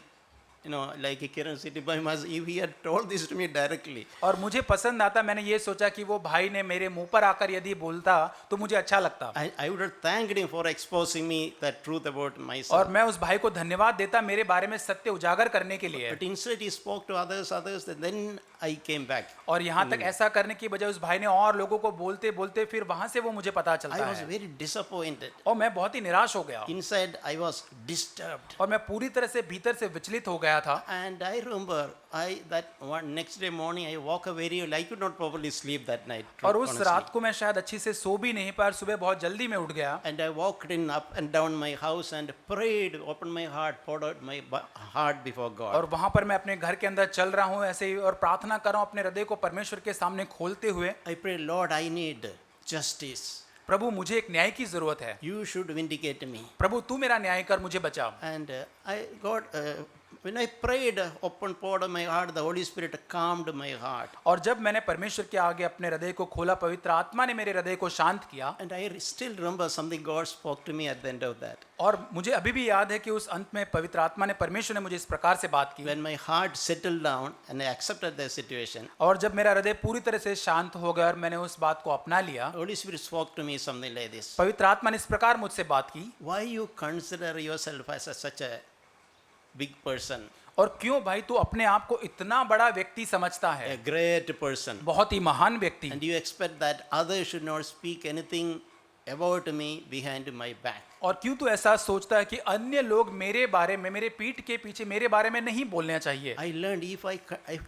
like a Kiran City Boy, if he had told this to me directly. और मुझे पसंद आता, मैंने ये सोचा कि वो भाई ने मेरे मुंह पर आकर यदि बोलता तो मुझे अच्छा लगता। I would have thanked him for exposing me the truth about myself. और मैं उस भाई को धन्यवाद देता मेरे बारे में सत्य उजागर करने के लिए। But instead he spoke to others, and then I came back. और यहाँ तक ऐसा करने की बजाय उस भाई ने और लोगों को बोलते बोलते फिर वहां से वो मुझे पता I चलता was है very disappointed. और मैं बहुत ही निराश हो गया Inside I was disturbed. और मैं पूरी तरह से भीतर से विचलित हो गया था। And I remember that one next day morning I woke up very early. I could not properly sleep that night. और उस honestly. रात को मैं शायद अच्छी से सो भी नहीं पाया, सुबह बहुत जल्दी मैं उठ गया And I walked in up and down my house and prayed, opened my heart, poured out my heart before God. और वहां पर मैं अपने घर के अंदर चल रहा हूँ ऐसे ही और प्रार्थना कर रहा हूँ अपने हृदय को परमेश्वर के सामने खोलते हुए। I prayed, Lord, I need justice. प्रभु मुझे एक न्याय की जरूरत है, You should vindicate me. प्रभु तू मेरा न्याय कर, मुझे बचा। And when I prayed, poured out my heart, the Holy Spirit calmed my heart. और जब मैंने परमेश्वर के आगे अपने हृदय को खोला, पवित्र आत्मा ने मेरे हृदय को शांत किया। And I still remember something God spoke to me at the end of that. और मुझे अभी भी याद है कि उस अंत में पवित्र आत्मा ने, परमेश्वर ने मुझे इस प्रकार से बात की। When my heart settled down and I accepted the situation, और जब मेरा हृदय पूरी तरह से शांत हो गया और मैंने उस बात को अपना लिया, Holy Spirit spoke to me something like this. पवित्र आत्मा ने इस प्रकार मुझसे बात की, Why you consider yourself as such a big person, और क्यों भाई तू अपने आप को इतना बड़ा व्यक्ति समझता a है, great person, बहुत ही महान व्यक्ति, and you expect that others should not speak anything about me behind my back. और क्यों तू ऐसा सोचता है कि अन्य लोग मेरे बारे में, मेरे पीठ के पीछे मेरे बारे में नहीं बोलना चाहिए? I learned if I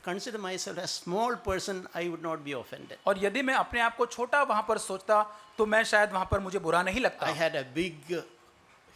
consider myself a small person, I would not be offended. और यदि मैं अपने आप को छोटा वहां पर सोचता तो मैं शायद वहां पर मुझे बुरा नहीं I लगता। had a big,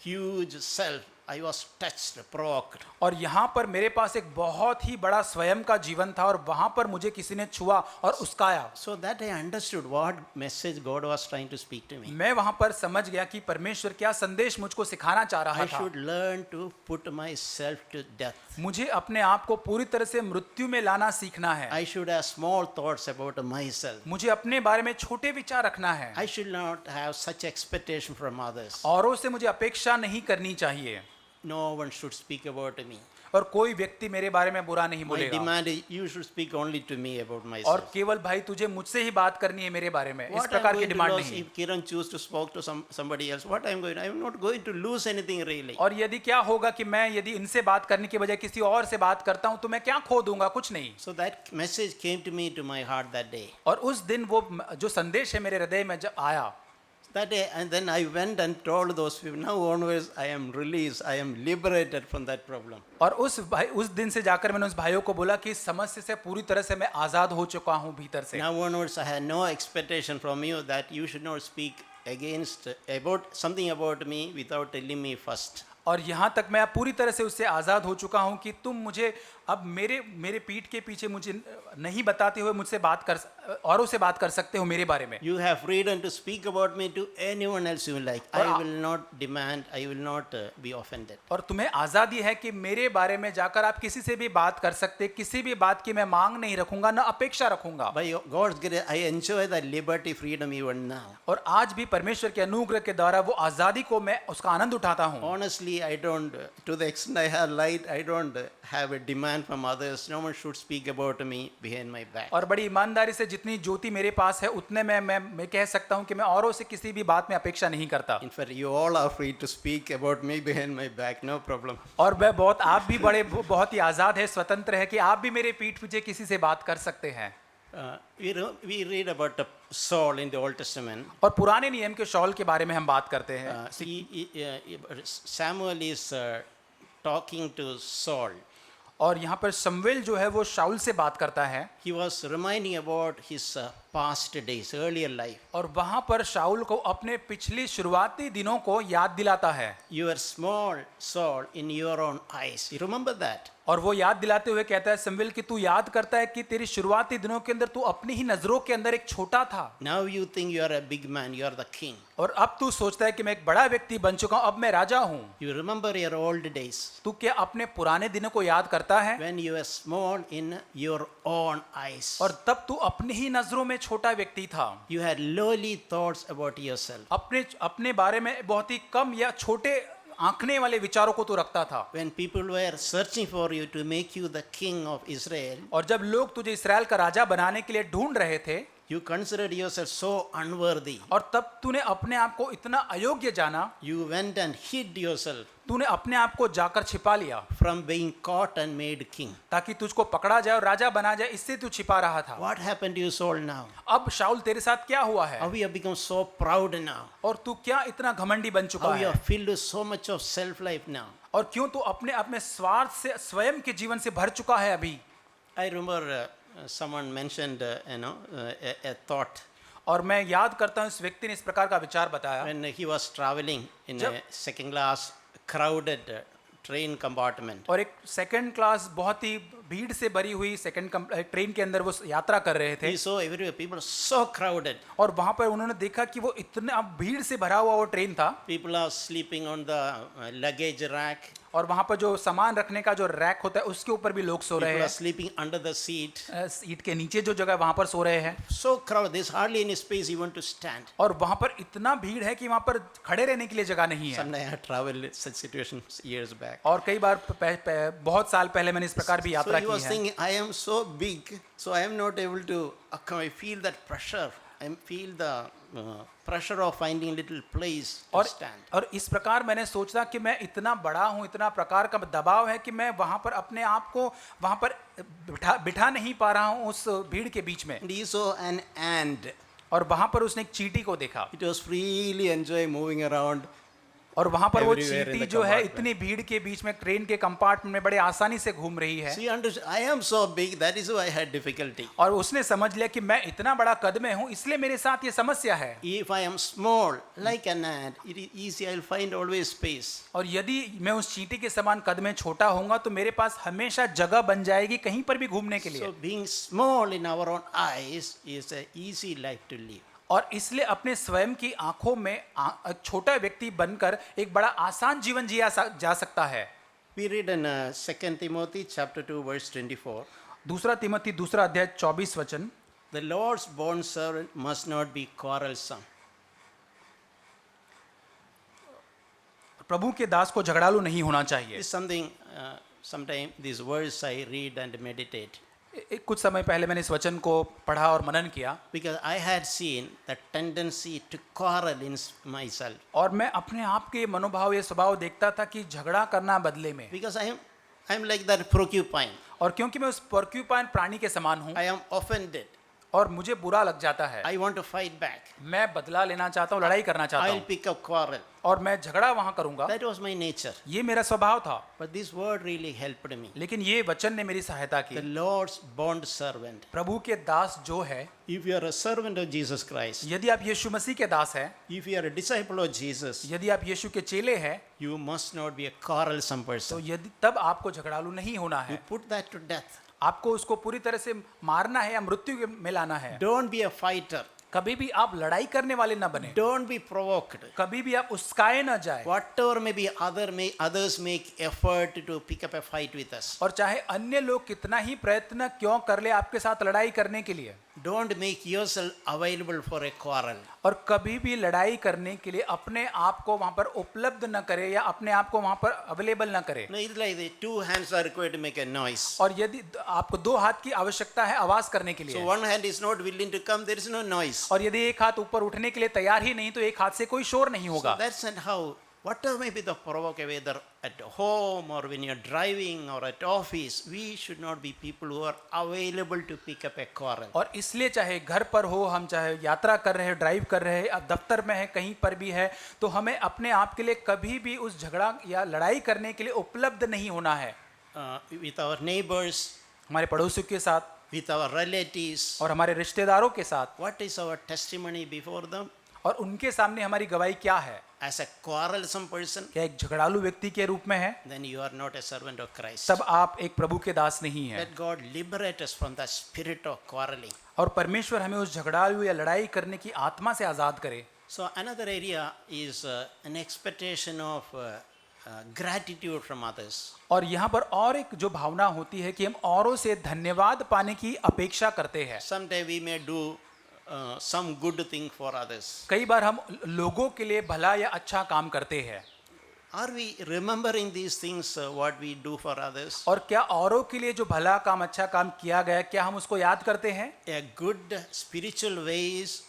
huge self. I was touched, provoked. और यहाँ पर मेरे पास एक बहुत ही बड़ा स्वयं का जीवन था और वहां पर मुझे किसी ने छुआ और उस्काया। So that I understood what message God was trying to speak to me. मैं वहां पर समझ गया कि परमेश्वर क्या संदेश मुझको सिखाना चाह रहा I था। should learn to put myself to death. मुझे अपने आप को पूरी तरह से मृत्यु में लाना सीखना है। I should have small thoughts about myself. मुझे अपने बारे में छोटे विचार रखना है। I should not have such expectation from others. औरों से मुझे अपेक्षा नहीं करनी चाहिए No one should speak about me. और कोई व्यक्ति मेरे बारे में बुरा नहीं My बोलेगा। demand is you should speak only to me about और myself. केवल भाई तुझे मुझसे ही बात करनी है मेरे बारे में, इस What I'm प्रकार की going to डिमांड lose नहीं। if Kiran choose to spoke to somebody else? What I'm going? I'm not going to lose anything really. और यदि क्या होगा कि मैं यदि इनसे बात करने के बजाय किसी और से बात करता हूं तो मैं क्या खो दूंगा? कुछ नहीं। So that message came to me to my heart that day. और उस दिन वो जो संदेश है मेरे हृदय में जब आया, That day, and then I went and told those people. Now onwards, I am released. I am liberated from that problem. और उस दिन से जाकर मैंने उस भाइयों को बोला कि इस समस्या से पूरी तरह से मैं आजाद हो चुका हूं भीतर से। Now onwards, I had no expectation from you that you should not speak about something about me without telling me first. और यहाँ तक मैं पूरी तरह से उससे आज़ाद हो चुका हूँ कि तुम मुझे अब मेरे पीठ के पीछे मुझे नहीं बताते हुए मुझसे औरों से बात कर सकते हो मेरे बारे में। You have freedom to speak about me to anyone else you like. I will not demand. I will not be offended. और तुम्हें आज़ादी है कि मेरे बारे में जाकर आप किसी से भी बात कर सकते, किसी भी बात की मैं मांग नहीं रखूंगा, न अपेक्षा रखूंगा। By God's grace, I enjoy that liberty, freedom even now. और आज भी परमेश्वर के अनुग्रह के द्वारा वो आज़ादी को मैं उसका आनंद उठाता हूँ। Honestly, I don't. To the extent I have light, I don't have a demand from others. No one should speak about me behind my back. और बड़ी ईमानदारी से जितनी ज्योति मेरे पास है उतने में मैं कह सकता हूँ कि मैं औरों से किसी भी बात में अपेक्षा नहीं करता। In fact, you all are free to speak about me behind my back. No problem. और आप भी बहुत ही आज़ाद है, स्वतंत्र है कि आप भी मेरे पीठ पीछे किसी से बात कर सकते हैं। We read about Saul in the Old Testament. और पुराने नियम के शौल के बारे में हम बात करते हैं। Samuel is talking to Saul. और यहाँ पर शमूएल जो है वो शाऊल से बात करता है। He was reminding about his past days, earlier life. और वहाँ पर शाऊल को अपने पिछली शुरुआती दिनों को याद दिलाता है। You were small, Saul, in your own eyes. You remember that? और वो याद दिलाते हुए कहता है शमूएल कि तू याद करता है कि तेरी शुरुआती दिनों के अंदर तू अपनी ही नजरों के अंदर एक छोटा था। Now you think you are a big man, you are the king. और अब तू सोचता है कि मैं एक बड़ा व्यक्ति बन चुका हूँ, अब मैं राजा हूँ। You remember your old days. तू क्या अपने पुराने दिनों को याद करता है? When you were small in your own eyes. और तब तू अपनी ही नजरों में छोटा व्यक्ति था। You had lowly thoughts about yourself. अपने बारे में बहुत ही कम या छोटे आंकने वाले विचारों को तू रखता था। When people were searching for you to make you the king of Israel, और जब लोग तुझे इस्राएल का राजा बनाने के लिए ढूंढ रहे थे, you considered yourself so unworthy. और तब तूने अपने आप को इतना अयोग्य जाना, You went and hid yourself तूने अपने आप को जाकर छिपा लिया from being caught and made king. ताकि तुझको पकड़ा जाए और राजा बना जाए, इससे तू छिपा रहा था। What happened to you, Saul, now? अब शाऊल तेरे साथ क्या हुआ है? How you have become so proud now? और तू क्या इतना घमंडी बन चुका How you है? are filled with so much of self-life now? और क्यों तू अपने स्वार्थ से, स्वयं के जीवन से भर चुका है अभी? I remember someone mentioned, a thought और मैं याद करता हूँ इस व्यक्ति ने इस प्रकार का विचार बताया। when he was traveling in a second class crowded train compartment. और एक सेकंड क्लास बहुत ही भीड़ से भरी हुई ट्रेन के अंदर वो यात्रा कर रहे थे। He saw everywhere people so crowded. और वहां पर उन्होंने देखा कि वो इतना भीड़ से भरा हुआ वो ट्रेन था। People are sleeping on the luggage rack. और वहां पर जो सामान रखने का जो रैक होता है उसके ऊपर भी लोग सो रहे People are हैं। sleeping under the seat. Seat के नीचे जो जगह वहां पर सो रहे हैं। So crowded, there's hardly any space even to stand. और वहां पर इतना भीड़ है कि वहां पर खड़े रहने के लिए जगह नहीं है। Someday I had traveled such situations years back. और कई बार बहुत साल पहले मैंने इस प्रकार भी So यात्रा he की was है। thinking, I am so big, so I am not able to. I feel that pressure. I feel the pressure of finding little place to stand. और इस प्रकार मैंने सोचा कि मैं इतना बड़ा हूँ, इतना प्रकार का दबाव है कि मैं वहाँ पर अपने आप को वहाँ पर बिठा नहीं पा रहा हूँ उस भीड़ के बीच में। And he saw an ant. और वहां पर उसने एक चींटी को देखा It was freely enjoy moving around. और वहां पर वो Everywhere in चींटी the जो है compartment. इतनी भीड़ के बीच में ट्रेन के कंपार्टमेंट में बड़े आसानी से घूम रही है She understood, I am so big, that is why I had difficulty. और उसने समझ लिया कि मैं इतना बड़ा कद में हूं इसलिए मेरे साथ ये समस्या है। If I am small, like an ant, it is easy, I'll find always space. और यदि मैं उस चींटी के समान कद में छोटा होऊंगा तो मेरे पास हमेशा जगह बन जाएगी कहीं पर भी घूमने के लिए। So being small in our own eyes is an easy life to live. और इसलिए अपने स्वयं की आंखों में एक छोटा व्यक्ति बनकर एक बड़ा आसान जीवन जिया जा सकता है। We read in 2 Timothy chapter 2 verse 24. दूसरा तिमोथी दूसरा अध्याय 24 वचन, The Lord's bond servant must not be quarrelsome. प्रभु के दास को झगड़ालू नहीं होना चाहिए। This is something, sometimes these words I read and meditate. कुछ समय पहले मैंने इस वचन को पढ़ा और मनन किया Because I had seen the tendency to quarrel in myself. और मैं अपने आप के मनोभाव ये स्वभाव देखता था कि झगड़ा करना बदले में, Because I am like that porcupine. और क्योंकि मैं उस पोर्क्यूपाइन प्राणी के समान हूँ I am offended. और मुझे बुरा लग जाता है, I want to fight back. मैं बदला लेना चाहता हूँ, लड़ाई करना चाहता I'll हूँ pick up quarrel. और मैं झगड़ा वहां करूंगा। That was my nature. ये मेरा स्वभाव था, But this word really helped me. लेकिन ये वचन ने मेरी सहायता The की। Lord's bond servant. प्रभु के दास जो है, If you are a servant of Jesus Christ, यदि आप यीशु मसीह के दास हैं, if you are a disciple of Jesus, यदि आप यीशु के चेले हैं, you must not be a quarrelsome तो person. यदि तब आपको झगड़ालू नहीं होना You है, put that to death. आपको उसको पूरी तरह से मारना है या मृत्यु में लाना है। Don't be a fighter. कभी भी आप लड़ाई करने वाले ना बने, Don't be provoked. कभी भी आप उस्काए ना जाए, Whatever may be others make effort to pick up a fight with us. और चाहे अन्य लोग कितना ही प्रयत्न क्यों कर ले आपके साथ लड़ाई करने के लिए, Don't make yourself available for a quarrel. और कभी भी लड़ाई करने के लिए अपने आप को वहां पर उपलब्ध न करे या अपने आप को वहां पर अवेलेबल न करे। No, it's like the two hands are required to make a noise. और यदि आपको दो हाथ की आवश्यकता है आवाज करने के So लिए, one hand is not willing to come, there is no noise. और यदि एक हाथ ऊपर उठने के लिए तैयार ही नहीं तो एक हाथ से कोई शोर नहीं So होगा। that's not how, whatever may be the provoke, whether at home or when you're driving or at office, we should not be people who are available to pick up a quarrel. और इसलिए चाहे घर पर हो, हम चाहे यात्रा कर रहे हैं, ड्राइव कर रहे हैं, या दफ्तर में है, कहीं पर भी है, तो हमें अपने आप के लिए कभी भी उस झगड़ा या लड़ाई करने के लिए उपलब्ध नहीं होना है। With our neighbors, हमारे पड़ोसियों के साथ with our relatives, और हमारे रिश्तेदारों के साथ, what is our testimony before them? और उनके सामने हमारी गवाही क्या है? As a quarrelsome person, क्या एक झगड़ालू व्यक्ति के रूप में है? then you are not a servant of Christ. तब आप एक प्रभु के दास नहीं हैं। Let God liberate us from the spirit of quarreling. और परमेश्वर हमें उस झगड़ालू या लड़ाई करने की आत्मा से आजाद करे। So another area is an expectation of gratitude from others. और यहाँ पर और एक जो भावना होती है कि हम औरों से धन्यवाद पाने की अपेक्षा करते हैं। Someday we may do some good thing for others. कई बार हम लोगों के लिए भला या अच्छा काम करते हैं। Are we remembering these things, what we do for others? और क्या औरों के लिए जो भला काम, अच्छा काम किया गया, क्या हम उसको याद करते हैं? A good spiritual ways,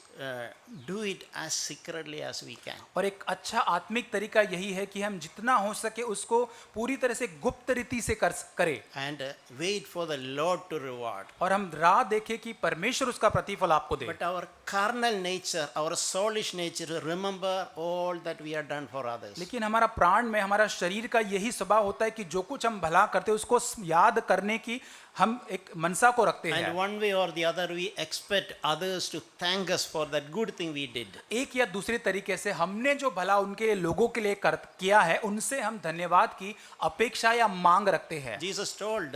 do it as secretly as we can. और एक अच्छा आत्मिक तरीका यही है कि हम जितना हो सके उसको पूरी तरह से गुप्त रीति से करें, And wait for the Lord to reward. और हम राह देखें कि परमेश्वर उसका प्रतिफल आपको दे। But our carnal nature, our soulish nature, remember all that we have done for others. लेकिन हमारा प्राण में, हमारा शरीर का यही स्वभाव होता है कि जो कुछ हम भला करते हैं उसको याद करने की हम एक मनसा को रखते And हैं। one way or the other, we expect others to thank us for that good thing we did. एक या दूसरे तरीके से हमने जो भला उनके लोगों के लिए किया है, उनसे हम धन्यवाद की अपेक्षा या मांग रखते हैं। Jesus told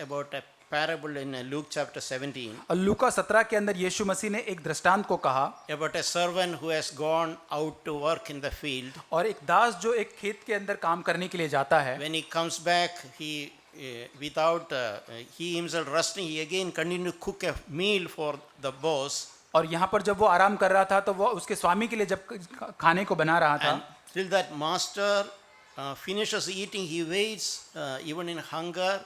about a parable in Luke chapter 17 और लूका 17 के अंदर यीशु मसीह ने एक दृष्टांत को कहा, about a servant who has gone out to work in the field. और एक दास जो एक खेत के अंदर काम करने के लिए जाता है, When he comes back, without he himself resting, he again continued to cook a meal for the boss. और यहाँ पर जब वो आराम कर रहा था तो वो उसके स्वामी के लिए जब खाने को बना रहा था, And till that master finishes eating, he waits even in hunger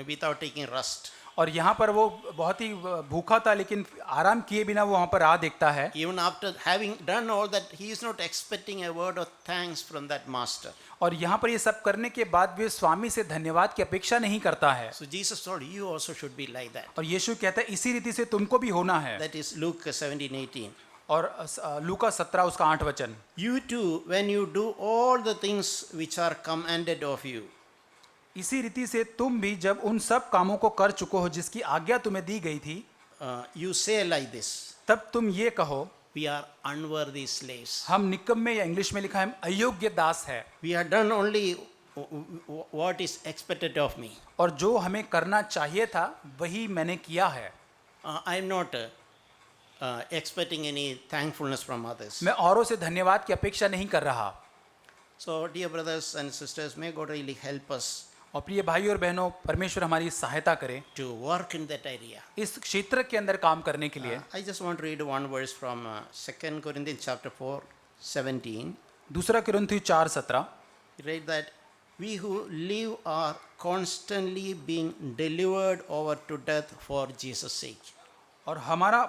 without taking rest. और यहाँ पर वो बहुत ही भूखा था, लेकिन आराम किए बिना वो वहाँ पर आ देखता है। Even after having done all that, he is not expecting a word of thanks from that master. और यहाँ पर ये सब करने के बाद भी स्वामी से धन्यवाद की अपेक्षा नहीं करता है। So Jesus told, you also should be like that. और यीशु कहता है इसी रीति से तुमको भी होना है। That is Luke 17:18. और लूका 17 उसका 8 वचन, You too, when you do all the things which are commanded of you, इसी रीति से तुम भी जब उन सब कामों को कर चुको हो जिसकी आज्ञा तुम्हें दी गई थी, you say like this, तब तुम ये कहो, we are unworthy slaves. हम निकम्मे, या इंग्लिश में लिखा है हम अयोग्य दास है, We have done only what is expected of me. और जो हमें करना चाहिए था वही मैंने किया है। I am not expecting any thankfulness from others. मैं औरों से धन्यवाद की अपेक्षा नहीं कर रहा। So, dear brothers and sisters, may God really help us और प्रिय भाई और बहनों, परमेश्वर हमारी सहायता करे to work in that area. इस क्षेत्र के अंदर काम करने के लिए। I just want to read one verse from 2 Corinthians chapter 4:17. दूसरा कुरिन्थी 4:17, He read that we who live are constantly being delivered over to death for Jesus' sake. और हमारा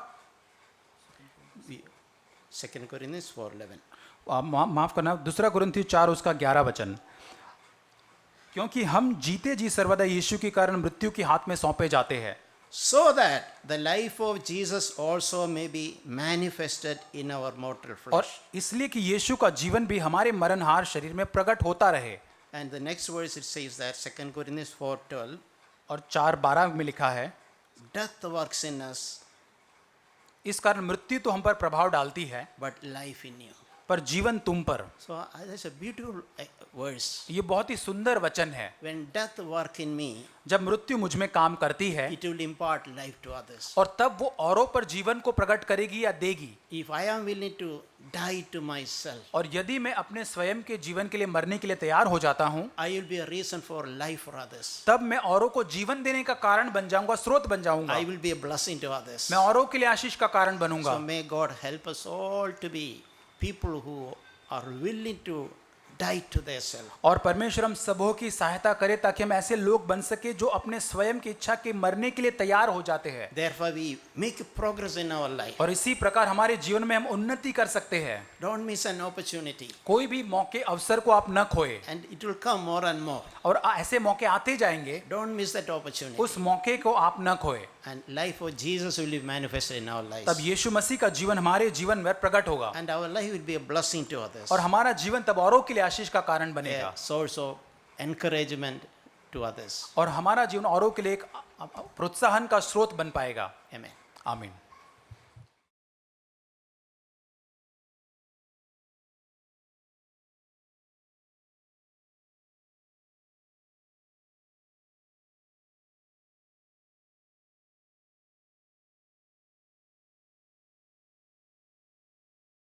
2 Corinthians 4:11. माफ करना, दूसरा कुरिन्थी 4 उसका 11 वचन, क्योंकि हम जीते जी सर्वदा यीशु के कारण मृत्यु के हाथ में सौंपे जाते हैं, So that the life of Jesus also may be manifested in our mortal और flesh. इसलिए कि यीशु का जीवन भी हमारे मरणहार शरीर में प्रकट होता रहे। And the next verse it says that 2 Corinthians 4:12, और 4:12 में लिखा है, death works in us, इस कारण मृत्यु तो हम पर प्रभाव डालती है, but life in you. पर जीवन तुम पर। So that's a beautiful verse. ये बहुत ही सुंदर वचन है। When death work in me, जब मृत्यु मुझ में काम करती है, it will impart life to others. और तब वो औरों पर जीवन को प्रकट करेगी या देगी। If I am willing to die to myself, और यदि मैं अपने स्वयं के जीवन के लिए मरने के लिए तैयार हो जाता हूँ, I will be a reason for life for others. तब मैं औरों को जीवन देने का कारण बन जाऊंगा, स्रोत बन जाऊंगा। I will be a blessing to others. मैं औरों के लिए आशीष का कारण बनूंगा। So may God help us all to be people who are willing to die to their self. और परमेश्वर हम सबों की सहायता करे ताकि हम ऐसे लोग बन सके जो अपने स्वयं की इच्छा के मरने के लिए तैयार हो जाते हैं। Therefore we make progress in our life. और इसी प्रकार हमारे जीवन में हम उन्नति कर सकते हैं। Don't miss an opportunity. कोई भी मौके, अवसर को आप न खोए, And it will come more and more. और ऐसे मौके आते जाएंगे, Don't miss that opportunity. उस मौके को आप न खोए। And life of Jesus will be manifested in our lives. तब यीशु मसीह का जीवन हमारे जीवन में प्रकट होगा, And our life will be a blessing to others. और हमारा जीवन तब औरों के लिए आशीष का कारण बनेगा, A source of encouragement to others. और हमारा जीवन औरों के लिए एक प्रोत्साहन का स्रोत बन पाएगा। Amen. आमीन।